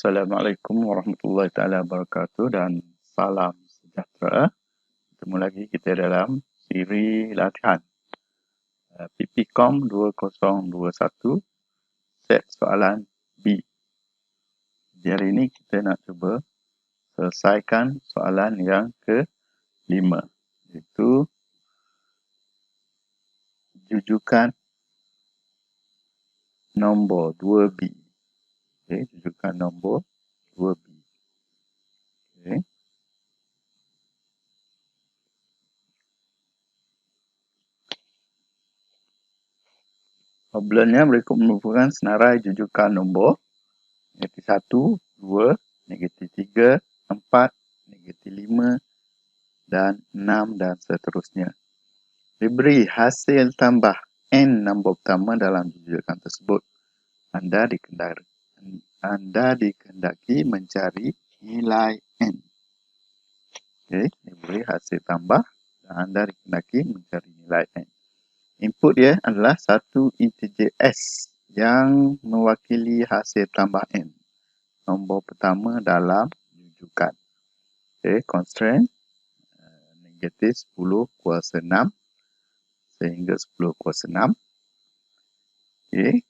Assalamualaikum warahmatullahi taala wabarakatuh dan salam sejahtera. Ketemu lagi kita dalam siri latihan PPCom 2021 set soalan B. Di hari ini kita nak cuba selesaikan soalan yang ke-5, iaitu jujukan nombor 2B. Okay, jujukan nombor 2B. Okay. Problemnya berikut merupakan senarai jujukan nombor negatif 1, 2, negatif 3, 4, negatif 5 dan 6 dan seterusnya. Diberi hasil tambah N nombor pertama dalam jujukan tersebut. Anda dikehendaki mencari nilai N. Okay, diberi hasil tambah dan anda dikehendaki mencari nilai N. Input dia adalah satu integer S yang mewakili hasil tambah N. Nombor pertama dalam jujukan. Okay, constraint negatif 10 kuasa 6 sehingga 10 kuasa 6. Okay.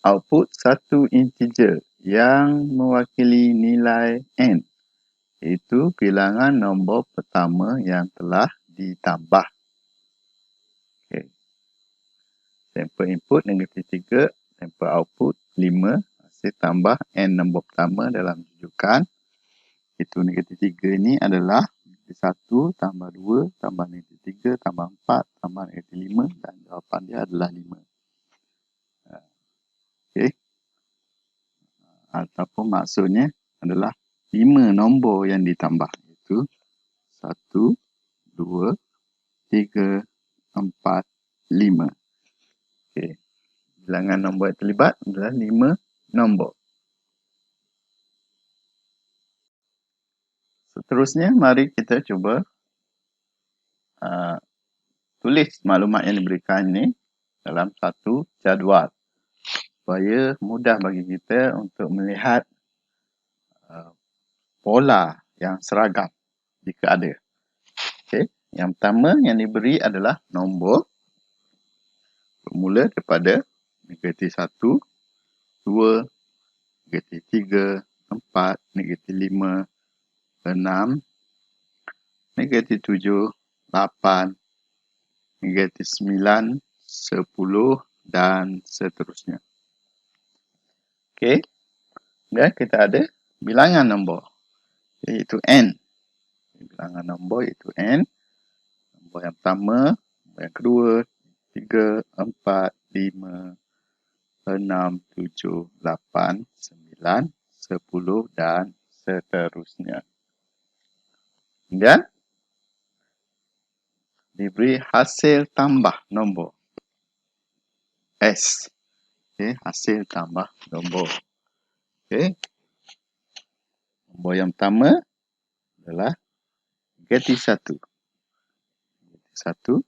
Output satu integer yang mewakili nilai N, iaitu bilangan nombor pertama yang telah ditambah. Okay. Sampel input negatif 3, sampel output 5, hasil tambah N nombor pertama dalam jujukan. Itu negatif 3 ini adalah negatif 1 tambah 2 tambah negatif 3 tambah 4 tambah negatif 5 dan jawapan dia adalah 5. Okey. Ataupun maksudnya adalah 5 nombor yang ditambah. Iaitu 1, 2, 3, 4, 5. Okey. Bilangan nombor yang terlibat adalah 5 nombor. Seterusnya, mari kita cuba tulis maklumat yang diberikan ini dalam satu jadual supaya mudah bagi kita untuk melihat pola yang seragam jika ada. Okey, yang pertama yang diberi adalah nombor bermula daripada negatif 1, 2, negatif 3, 4, negatif 5, 6, negatif 7, 8, negatif 9, 10 dan seterusnya. Okey. Dan kita ada bilangan nombor iaitu N. Bilangan nombor iaitu N. Nombor yang pertama, nombor yang kedua, 3, 4, 5, 6, 7, 8, 9, 10 dan seterusnya. Dan diberi hasil tambah nombor S. Okay, hasil tambah nombor. Okay. Nombor yang pertama adalah negatif 1. Negatif 1.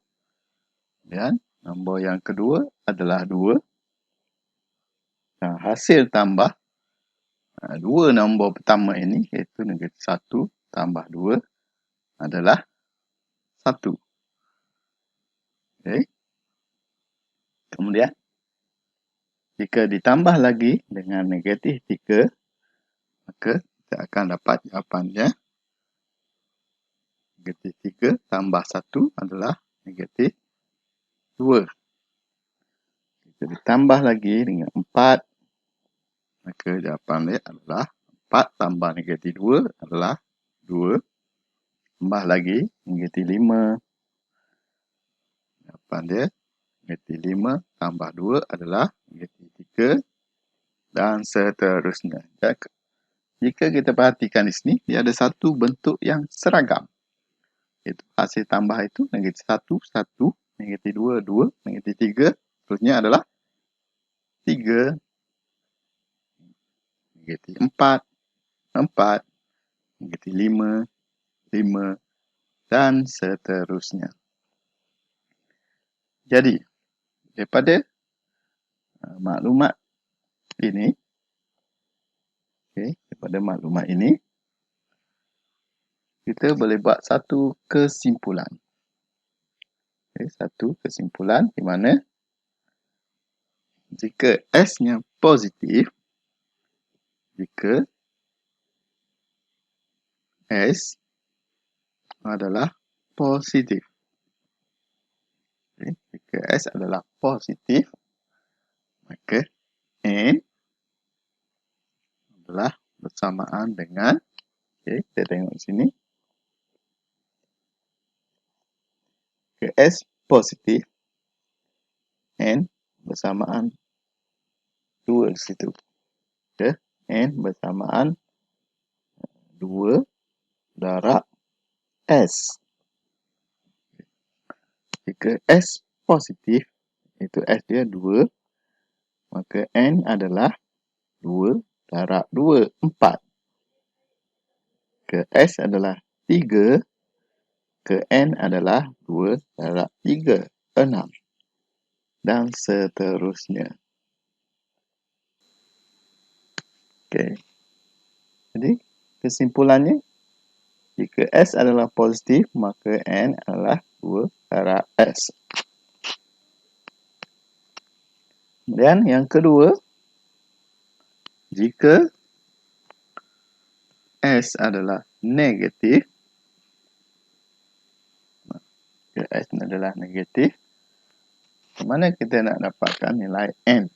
Dan nombor yang kedua adalah 2. Dan hasil tambah 2 nombor pertama ini iaitu negatif 1 tambah 2 adalah 1. Okay. Kemudian jika ditambah lagi dengan negatif 3, maka kita akan dapat jawapannya. Negatif 3 tambah 1 adalah negatif 2. Jika ditambah lagi dengan 4, maka jawapannya adalah 4 tambah negatif 2 adalah 2. Tambah lagi negatif 5. Jawapan dia negatif 5 tambah 2 adalah negatif 3 dan seterusnya. Jika kita perhatikan di sini, dia ada satu bentuk yang seragam. Iaitu hasil tambah itu negatif 1, 1, negatif 2, 2, negatif 3. Seterusnya adalah 3, negatif 4, 4, negatif 5, 5 dan seterusnya. Jadi, daripada maklumat ini, okay, kita daripada maklumat ini, kita boleh buat satu kesimpulan. Satu kesimpulan di mana jika S-nya positif, jika S adalah positif. Jika S adalah positif, maka N adalah bersamaan dengan, kita tengok di sini, jika S positif, N bersamaan 2 di situ. N bersamaan 2 darab S. Jika S positif, iaitu S dia 2, maka N adalah 2 darab 2, 4. Ke S adalah 3, ke N adalah 2 darab 3, 6. Dan seterusnya. Jadi, kesimpulannya, jika S adalah positif, maka N adalah 2 darab S. Kemudian yang kedua, jika S adalah negatif, jika S adalah negatif, mana kita nak dapatkan nilai N?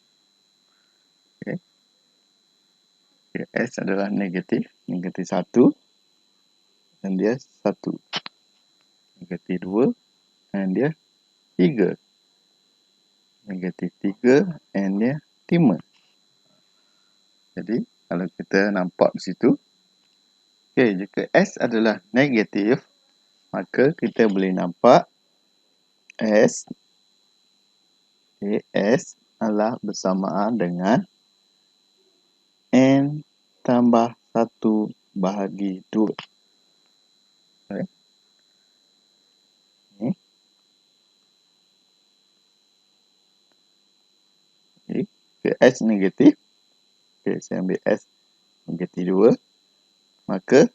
Jika S adalah negatif, negatif 1, dan dia 1. Negatif 2, dan dia 3. Negatif 3, dan dia 5. Jadi, kalau kita nampak di situ, jika S adalah negatif, maka kita boleh nampak S adalah bersamaan dengan N tambah 1 bahagi 2. Jika S negatif, saya ambil S negatif 2, maka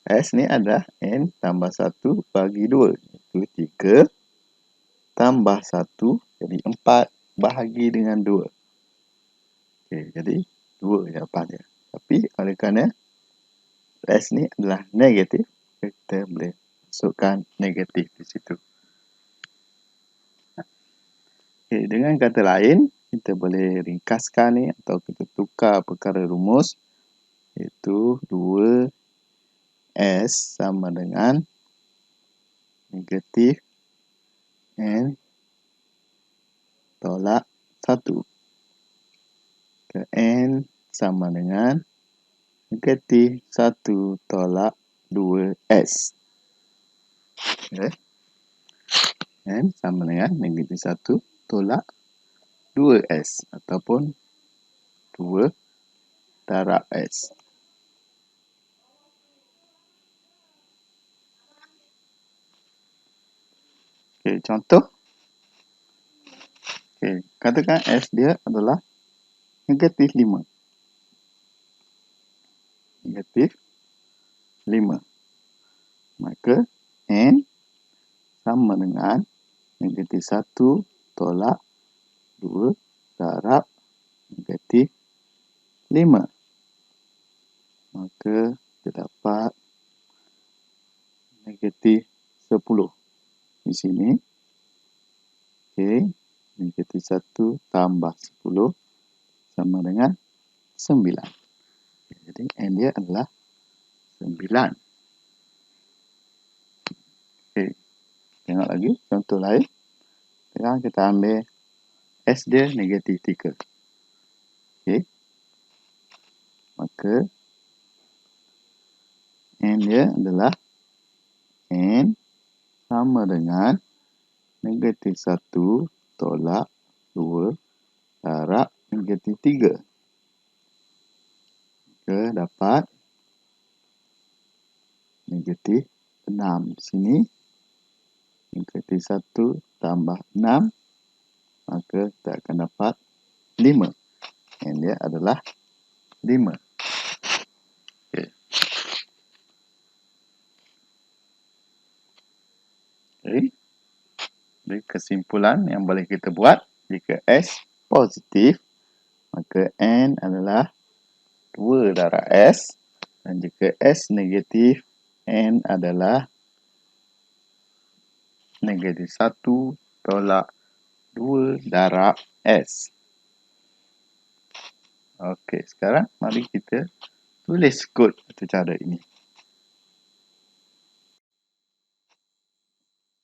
S ni adalah N tambah 1 bahagi 2. Itu 3 tambah 1, jadi 4 bahagi dengan 2. Jadi 2 jawapan dia. Tapi oleh kerana S ni adalah negatif, kita boleh masukkan negatif di situ. Dengan kata lain, kita boleh ringkaskan ni atau kita tukar perkara rumus, iaitu 2S sama dengan negatif N tolak 1. N sama dengan negatif 1 tolak 2S. N sama dengan negatif 1 tolak 2S ataupun 2 darab S. Contoh. Katakan S dia adalah negatif 5. Negatif 5. Maka N sama dengan negatif 1 tolak 2 darab negatif 5. Maka kita dapat negatif 10. Di sini, negatif 1 tambah 10 sama dengan 9. Jadi N dia adalah 9. Tengok lagi contoh lain. Sekarang kita ambil S dia negatif 3. Maka N dia adalah N sama dengan negatif 1 tolak 2 darab negatif 3. Maka dapat negatif 6 di sini. Negatif 1 tambah 6, maka kita akan dapat 5. Dan dia adalah 5. Jadi kesimpulan yang boleh kita buat, jika S positif, maka N adalah 2 darab S. Dan jika S negatif, N adalah negatif 1 tolak 2 darab S. Okey, sekarang mari kita tulis kod atau cara ini.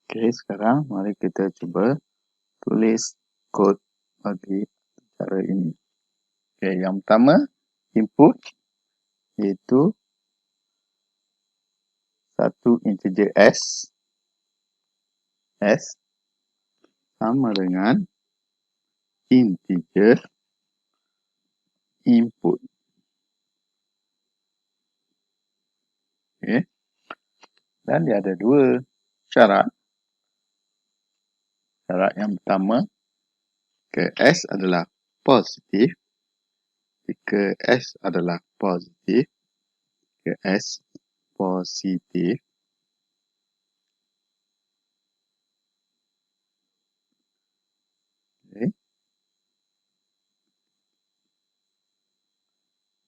Okey, sekarang mari kita cuba tulis kod bagi cara ini. Okey, yang pertama, input iaitu satu integer S. S sama dengan integer input. Okey. Dan dia ada dua syarat. Syarat yang pertama, jika S adalah positif, jika S adalah positif, jika S positif, okay,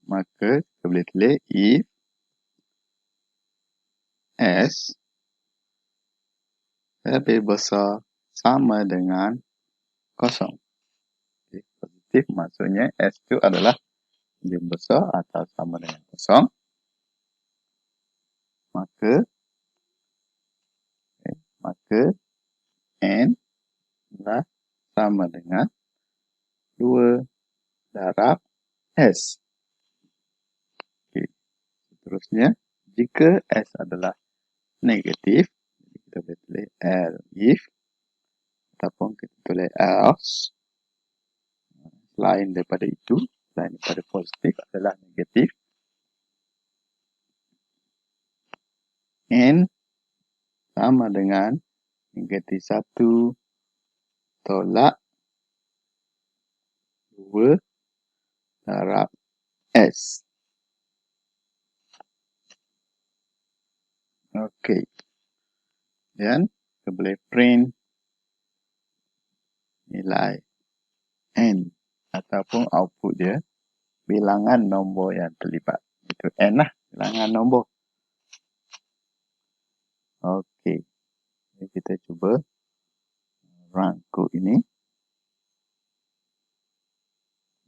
maka kita boleh tulis if S lebih besar sama dengan kosong. Okay, positif maksudnya S itu adalah lebih besar atau sama dengan kosong. Maka N adalah sama dengan 2 darab S. Okay. Seterusnya, jika S adalah negatif, kita boleh tulis if ataupun kita tulis else. Selain daripada itu, selain daripada positif adalah negatif. N sama dengan negatif 1 tolak 2 darab S. Okey. Dan kita boleh print nilai N ataupun output dia bilangan nombor yang terlibat. Itu N lah, bilangan nombor. Okey. Jadi kita cuba run kod ini.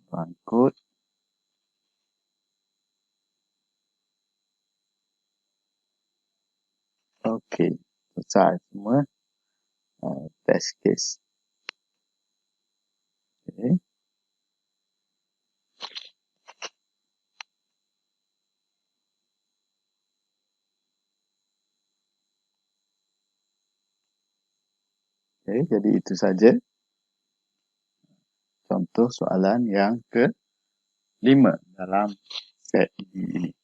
Run kod. Okey. Selesai semua test case. Okey. Okay, jadi itu saja contoh soalan yang ke-5 dalam set ini.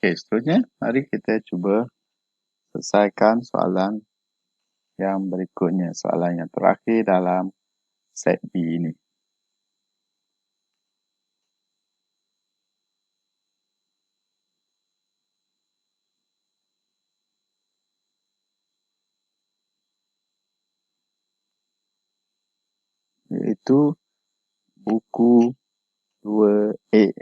Okay, seterusnya mari kita cuba selesaikan soalan yang berikutnya, soalan yang terakhir dalam set B ini. Iaitu buku 2A.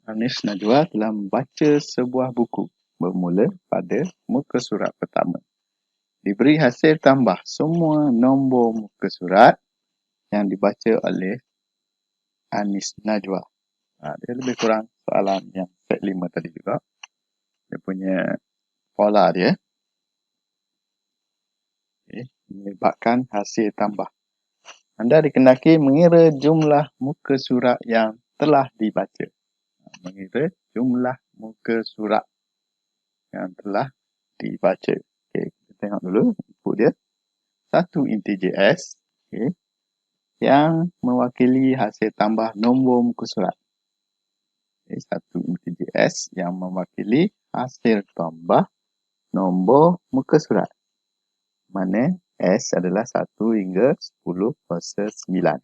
Anis Najwa telah membaca sebuah buku bermula pada muka surat pertama. Diberi hasil tambah semua nombor muka surat yang dibaca oleh Anis Najwa. Dia lebih kurang soalan yang set 5 tadi juga. Dia punya pola dia. Okay. Menyebabkan hasil tambah. Anda dikendaki mengira jumlah muka surat yang telah dibaca. Mengira jumlah muka surat yang telah dibaca. Okay. Kita tengok dulu input dia. Satu integer S. Okay. Yang mewakili hasil tambah nombor muka surat. Okay. Satu integer S yang mewakili hasil tambah nombor muka surat. Mana S adalah 1 hingga 10 kuasa 9.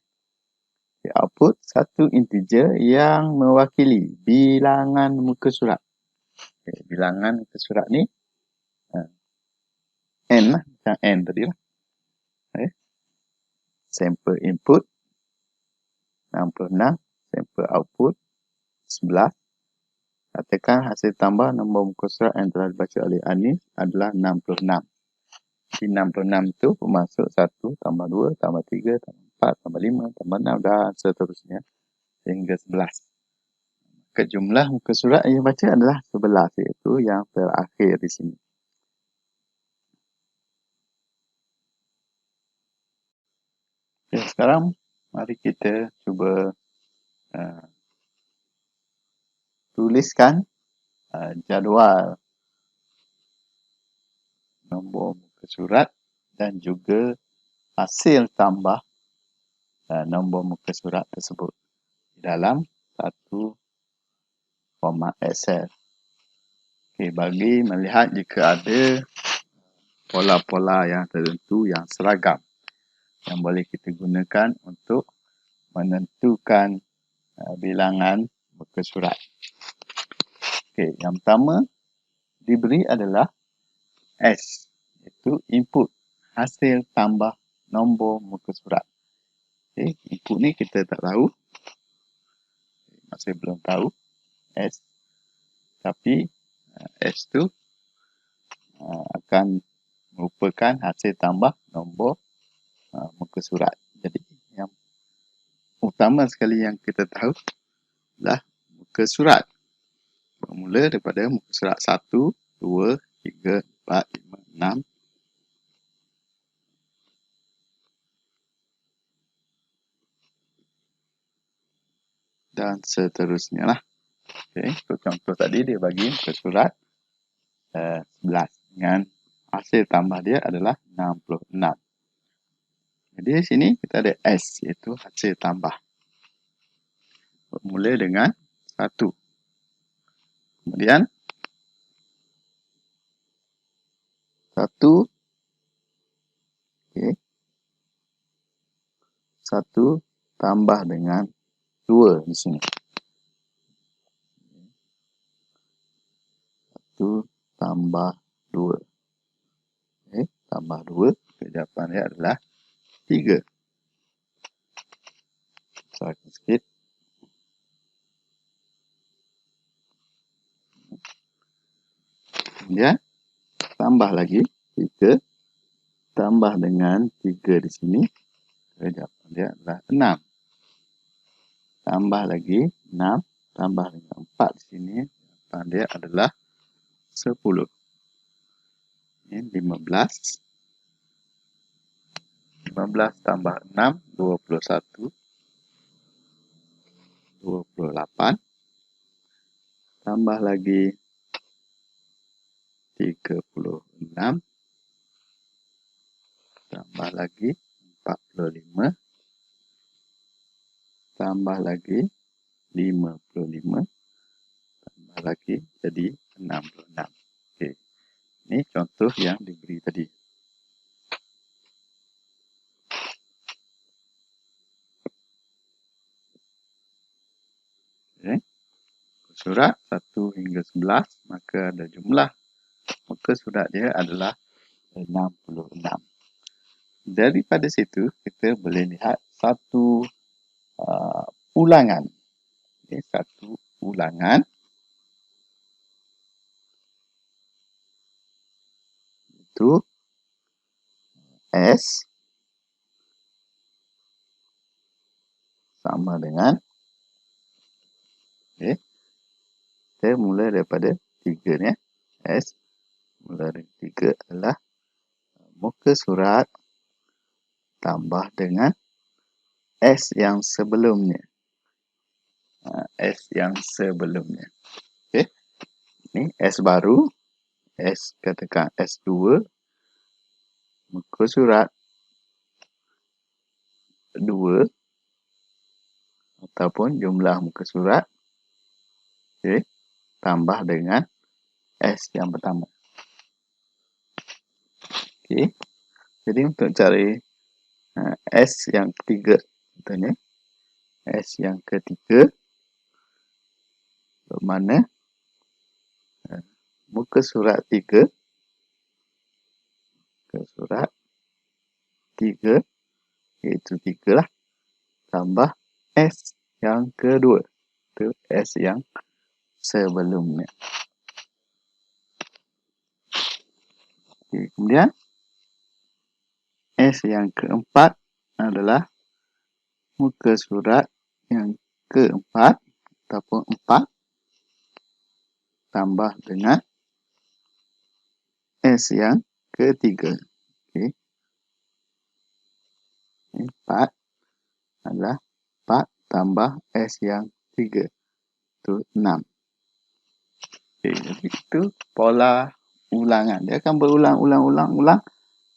Okay, output satu integer yang mewakili bilangan muka surat. Okay, bilangan muka surat ni N lah, macam N tadi lah. Okay. Sampel input 66, sampel output 11. Katakan hasil tambah nombor muka surat yang telah dibaca oleh Anis adalah 66. Di 66 itu bermaksud 1 tambah 2 tambah 3 tambah 4 tambah 5 tambah 6 dan seterusnya sehingga 11. Jumlah muka surat yang baca adalah 11, iaitu yang terakhir di sini. Okay, sekarang mari kita cuba tuliskan jadual nombor muka surat dan juga hasil tambah nombor muka surat tersebut di dalam satu format Excel. Okay, bagi melihat jika ada pola-pola yang tertentu yang seragam yang boleh kita gunakan untuk menentukan bilangan muka surat. Okay, yang pertama diberi adalah S, iaitu input hasil tambah nombor muka surat. Okay, input ni kita tak tahu, masih belum tahu S, tapi S tu akan merupakan hasil tambah nombor muka surat. Jadi yang utama sekali yang kita tahu adalah muka surat. Bermula daripada muka surat 1, 2, 3, 4, 5, 6. Dan seterusnya lah. Okay. Untuk contoh tadi dia bagi muka surat 11 dengan hasil tambah dia adalah 66. Jadi di sini kita ada S, iaitu hasil tambah. Bermula dengan 1. Kemudian 1, okay, 1 tambah dengan 2 di sini. 1 tambah 2. Okay, tambah 2, jawapan dia adalah 3. Sorry sikit. Kemudian tambah lagi 3 tambah dengan 3 di sini. Jawapan dia adalah 6. Tambah lagi 6 tambah dengan 4 di sini. Jawapan dia adalah 10. Ini 15. 15 tambah 6, 21. 28. Tambah lagi 36. Tambah lagi 45. Tambah lagi 55. Tambah lagi jadi 66. Okey. Ini contoh yang diberi tadi. Okay. Surat 1 hingga 11, maka ada jumlah muka surat dia adalah 66. Daripada situ, kita boleh lihat satu ulangan. Okay, satu ulangan. Itu S sama dengan, okay, kita mula daripada 3 ni. S mula dari 3 adalah muka surat tambah dengan S yang sebelumnya. S yang sebelumnya. Okay. Ini S baru. S katakan S2. Muka surat 2. Ataupun jumlah muka surat. Okay. Tambah dengan S yang pertama. Okay. Jadi untuk cari S yang ketiga, contohnya S yang ketiga, bermakna muka surat 3 ke surat 3, iaitu 3 lah, tambah S yang kedua, itu S yang sebelumnya. Okay, kemudian S yang keempat adalah muka surat yang keempat ataupun 4 tambah dengan S yang ketiga. Okay. 4 adalah 4 tambah S yang 3. Itu 6. Okay, jadi itu pola ulangan. Dia akan berulang-ulang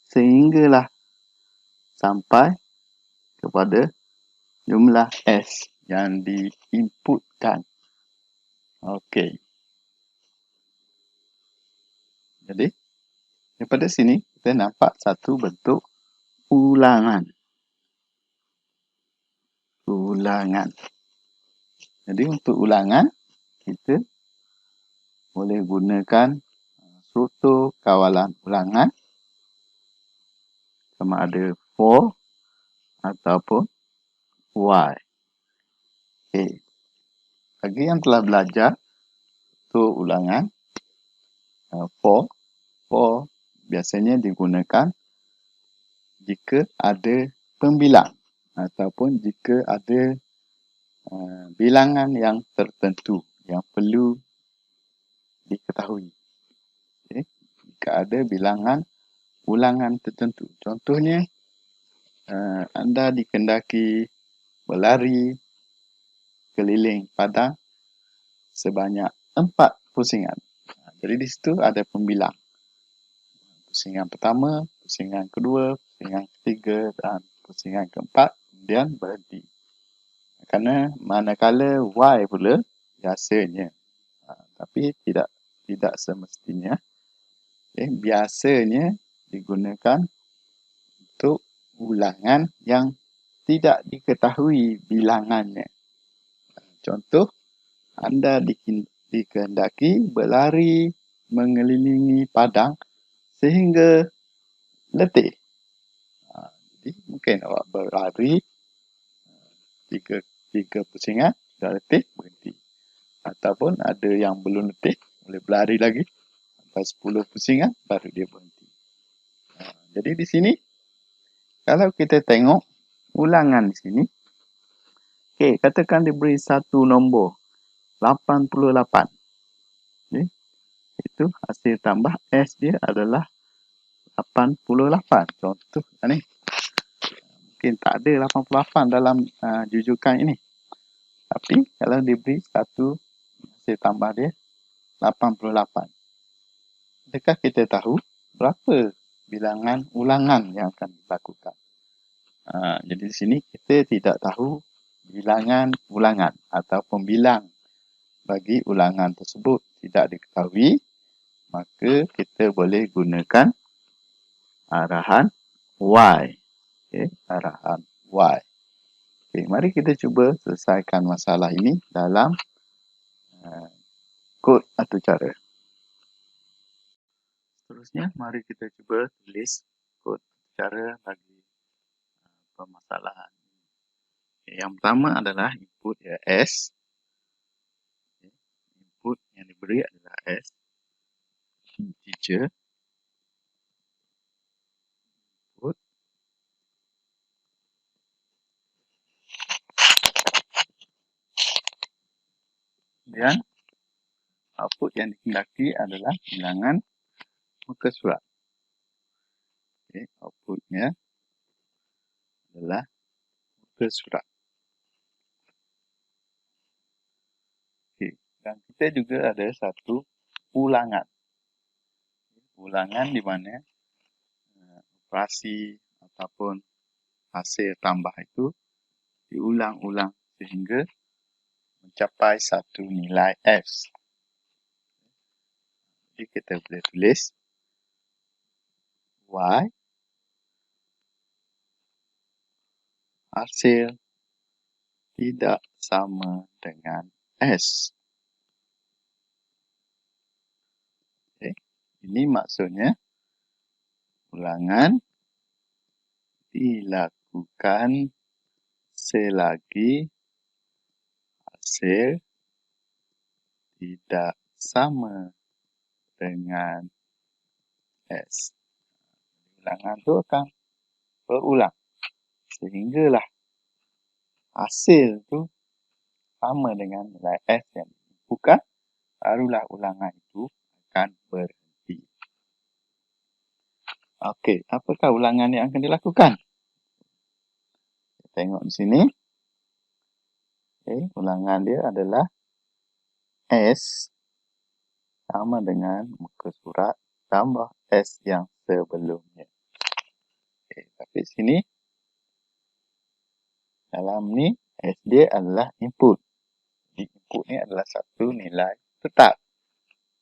sehinggalah sampai kepada jumlah S yang diinputkan. Okey. Jadi, daripada sini kita nampak satu bentuk ulangan. Jadi, untuk ulangan, kita boleh gunakan struktur kawalan ulangan sama ada for ataupun why. Okey. Bagi yang telah belajar untuk ulangan, for biasanya digunakan jika ada pembilang ataupun jika ada bilangan yang tertentu yang perlu diketahui. Okay. Jika ada bilangan ulangan tertentu. Contohnya, anda dikendaki berlari keliling padang sebanyak 4 pusingan. Jadi di situ ada pembilang. Pusingan pertama, pusingan kedua, pusingan ketiga dan pusingan keempat, kemudian berhenti. Kerana manakala Y pula biasanya, tapi tidak semestinya, biasanya digunakan untuk ulangan yang tidak diketahui bilangannya. Contoh, anda dikehendaki berlari mengelilingi padang sehingga letih. Jadi mungkin awak berlari 3 pusingan, dah letih, berhenti. Ataupun ada yang belum letih, boleh berlari lagi sampai 10 pusingan, baru dia berhenti. Jadi di sini, kalau kita tengok ulangan di sini, okay, katakan diberi satu nombor, 88. Okay. Itu hasil tambah S dia adalah 88. Contoh ni. Mungkin tak ada 88 dalam jujukan ini. Tapi kalau diberi satu hasil tambah dia 88. Adakah kita tahu berapa bilangan ulangan yang akan dilakukan? Jadi di sini kita tidak tahu bilangan ulangan atau pembilang bagi ulangan tersebut tidak diketahui, maka kita boleh gunakan arahan Y. Okay, arahan Y. Okay, mari kita cuba selesaikan masalah ini dalam kod atau cara. Seterusnya, mari kita cuba tulis kod cara bagi permasalahan. Okay, yang pertama adalah input ya S. Okay, input yang diberi adalah S. Integer. Input. Kemudian, output yang dikehendaki adalah bilangan muka surat. Okay, outputnya adalah muka surat. Okay. Dan kita juga ada satu ulangan. Ulangan di mana operasi ataupun hasil tambah itu diulang-ulang sehingga mencapai satu nilai F. Jadi kita boleh tulis Y hasil tidak sama dengan S. Okay. Ini maksudnya ulangan dilakukan selagi hasil tidak sama dengan S. Ulangan itu akan berulang sehinggalah hasil itu sama dengan nilai S yang diinputkan, barulah ulangan itu akan berhenti. Okey, apakah ulangan yang akan dilakukan? Kita tengok di sini. Okay, ulangan dia adalah S sama dengan muka surat tambah S yang sebelumnya. Okay, tapi sini dalam ni S dia adalah input. Jadi input ni adalah satu nilai tetap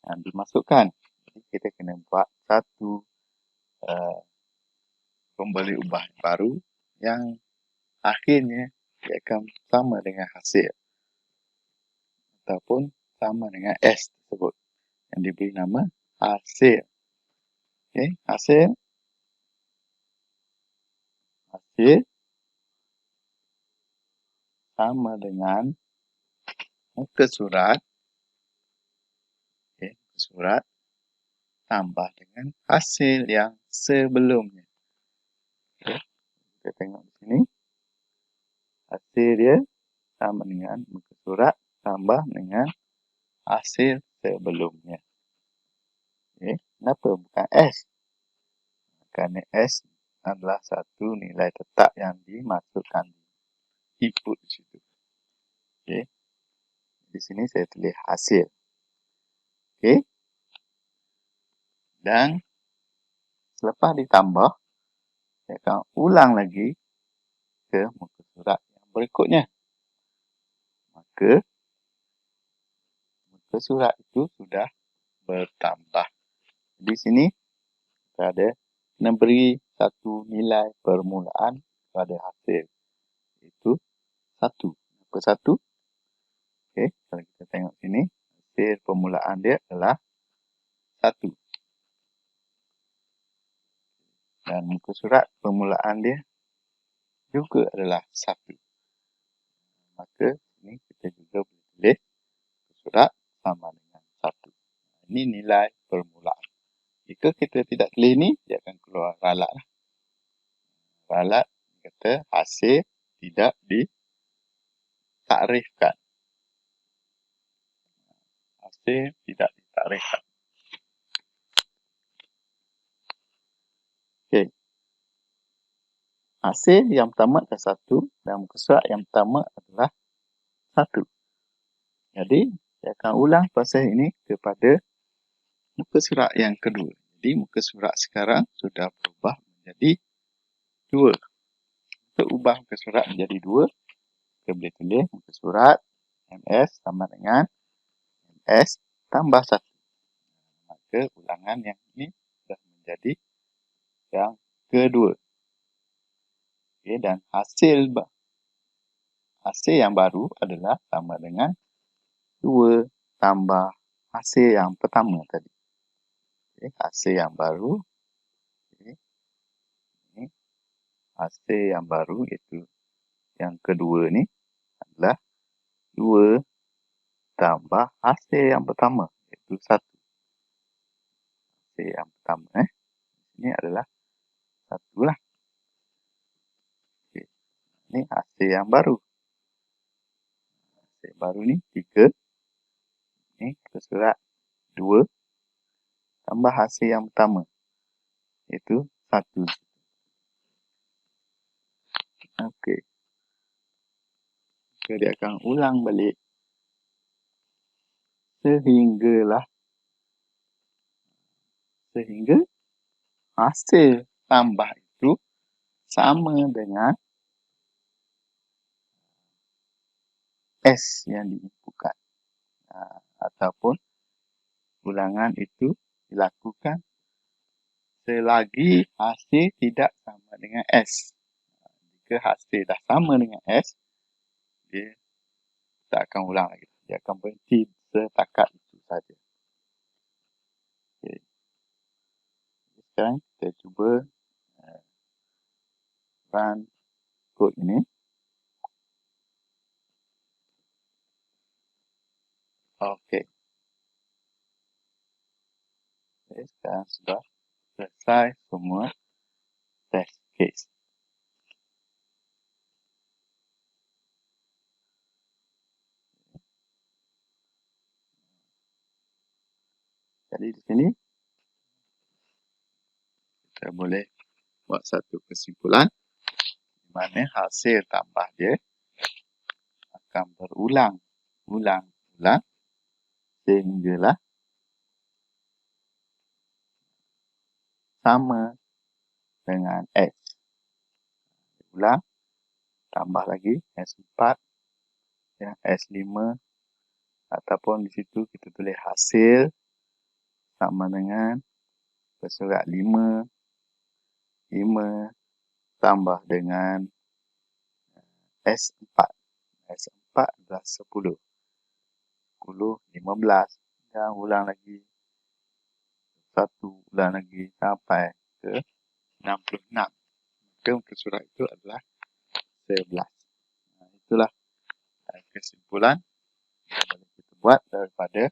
yang dimasukkan. Jadi kita kena buat satu pembeli ubah baru yang akhirnya dia akan sama dengan hasil ataupun sama dengan S tersebut yang diberi nama hasil. Okay, hasil sama dengan muka surat, okay, surat tambah dengan hasil yang sebelumnya. Okay, kita tengok di sini. Hasil dia sama dengan muka surat tambah dengan hasil sebelumnya. Okay, kenapa bukan S? Kerana S adalah satu nilai tetap yang dimasukkan input di situ. Okay. Di sini saya tulis hasil. Okay. Dan selepas ditambah, saya akan ulang lagi ke muka surat yang berikutnya. Maka, muka surat itu sudah bertambah. Di sini, kita ada memberi satu nilai permulaan pada hasil. Itu 1. Apa 1? Okay, kalau kita tengok sini, hasil permulaan dia adalah 1. Dan muka surat permulaan dia juga adalah 1. Maka ini kita juga boleh tulis surat sama dengan 1. Ini nilai permulaan. Jika kita tidak tulis ni, dia akan keluar ralat. Ralat kata hasil tidak ditakrifkan. Hasil tidak ditakrifkan. Okey. Hasil yang pertama adalah 1 dan muka surat yang pertama adalah 1. Jadi, saya akan ulang proses ini kepada muka surat yang kedua. Jadi, muka surat sekarang sudah berubah menjadi 2. Untuk ubah muka surat menjadi 2, kita boleh tulis muka surat MS sama dengan MS tambah 1. Maka ulangan yang ini sudah menjadi yang kedua. Okay, dan hasil yang baru adalah sama dengan 2 tambah hasil yang pertama tadi. Okay, hasil yang baru. Okay. Ini hasil yang baru iaitu yang kedua ni adalah 2 tambah hasil yang pertama iaitu 1. Hasil yang pertama ini adalah 1 lah. Okay. Ini hasil yang baru. Hasil baru ni 3. Ini kita surat 2 tambah hasil yang pertama iaitu 1. Okey. Jadi dia akan ulang balik sehingga hasil tambah itu sama dengan S yang diinputkan. Ataupun ulangan itu dilakukan selagi hasil tidak sama dengan S. jika hasil dah sama dengan S, dia tak akan ulang lagi. Dia akan berhenti setakat itu saja. Okay. Sekarang kita cuba run kod ini. Okey. Okay, sekarang sudah selesai semua test case. Jadi di sini kita boleh buat satu kesimpulan di mana hasil tambah dia akan berulang sehinggalah sama dengan X. Ulang, tambah lagi S4, ya, S5, ataupun di situ kita tulis hasil sama dengan bersurat 5 tambah dengan S4. S4 adalah 10, 15, dan ulang lagi 1, ulang lagi sampai ke 66. Maka muka surat itu adalah 11. Itulah kesimpulan yang boleh kita buat daripada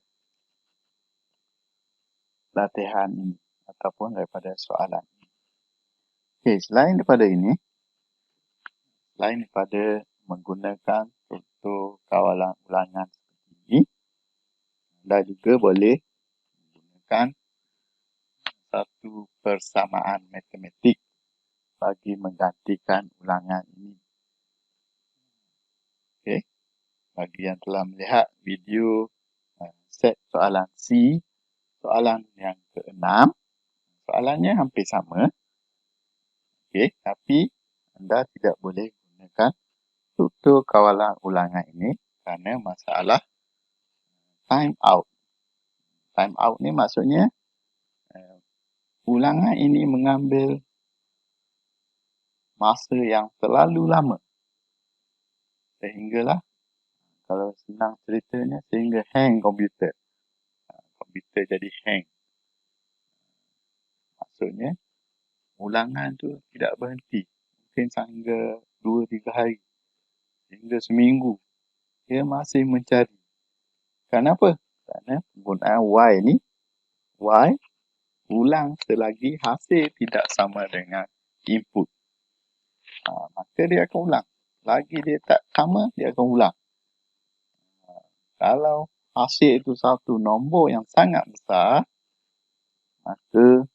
latihan ini ataupun daripada soalan ini. Okey, selain daripada menggunakan struktur kawalan ulangan seperti ini, anda juga boleh menggunakan satu persamaan matematik bagi menggantikan ulangan ini. Okey, bagi yang telah melihat video set soalan C, soalan yang ke-6, soalannya hampir sama. Okey, tapi anda tidak boleh gunakan struktur kawalan ulangan ini kerana masalah time out. Time out ni maksudnya ulangan ini mengambil masa yang terlalu lama. Sehinggalah, kalau senang ceritanya, sehingga hang komputer. Komputer jadi hang. Maksudnya, ulangan tu tidak berhenti. Mungkin sehingga 2-3 hari. Hingga seminggu. Dia masih mencari. Kenapa? Kerana penggunaan Y ni, Y ulang selagi hasil tidak sama dengan input. Maka dia akan ulang. Lagi dia tak sama, dia akan ulang. Kalau hasil itu satu nombor yang sangat besar, maka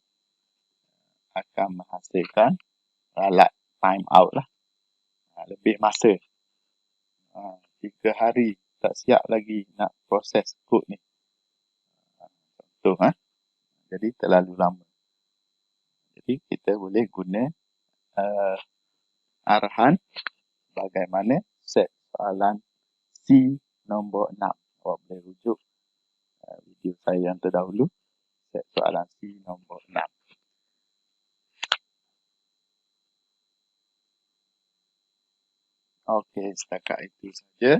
akan menghasilkan ralat time out lah. Lebih masa. 3 hari tak siap lagi nak proses kod ni. Contoh, jadi terlalu lama. Jadi kita boleh guna arahan bagaimana set soalan C nombor 6. Awak boleh rujuk video saya yang terdahulu, set soalan C nombor 6. Okey, setakat itu saja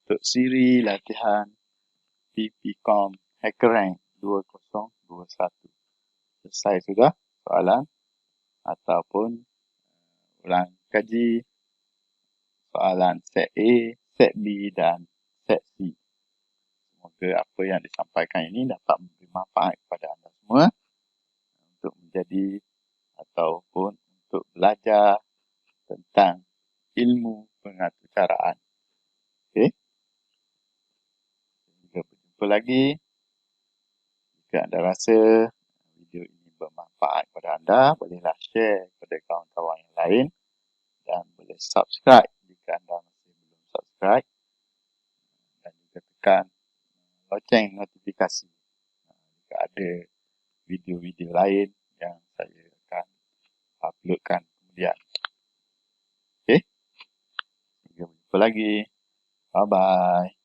untuk siri latihan PPCom HackerRank 2021. Selesai sudah soalan ataupun ulang kaji soalan set A, set B dan set C. Semoga apa yang disampaikan ini dapat memberi manfaat kepada anda semua untuk menjadi ataupun untuk belajar tentang ilmu pengaturcaraan. Okey. Hingga berjumpa lagi. Jika anda rasa video ini bermanfaat kepada anda, bolehlah share kepada kawan-kawan yang lain dan boleh subscribe jika anda masih belum subscribe dan juga tekan loceng notifikasi jika ada video-video lain yang saya akan uploadkan kemudian. Okey. Hingga berjumpa lagi. Bye-bye.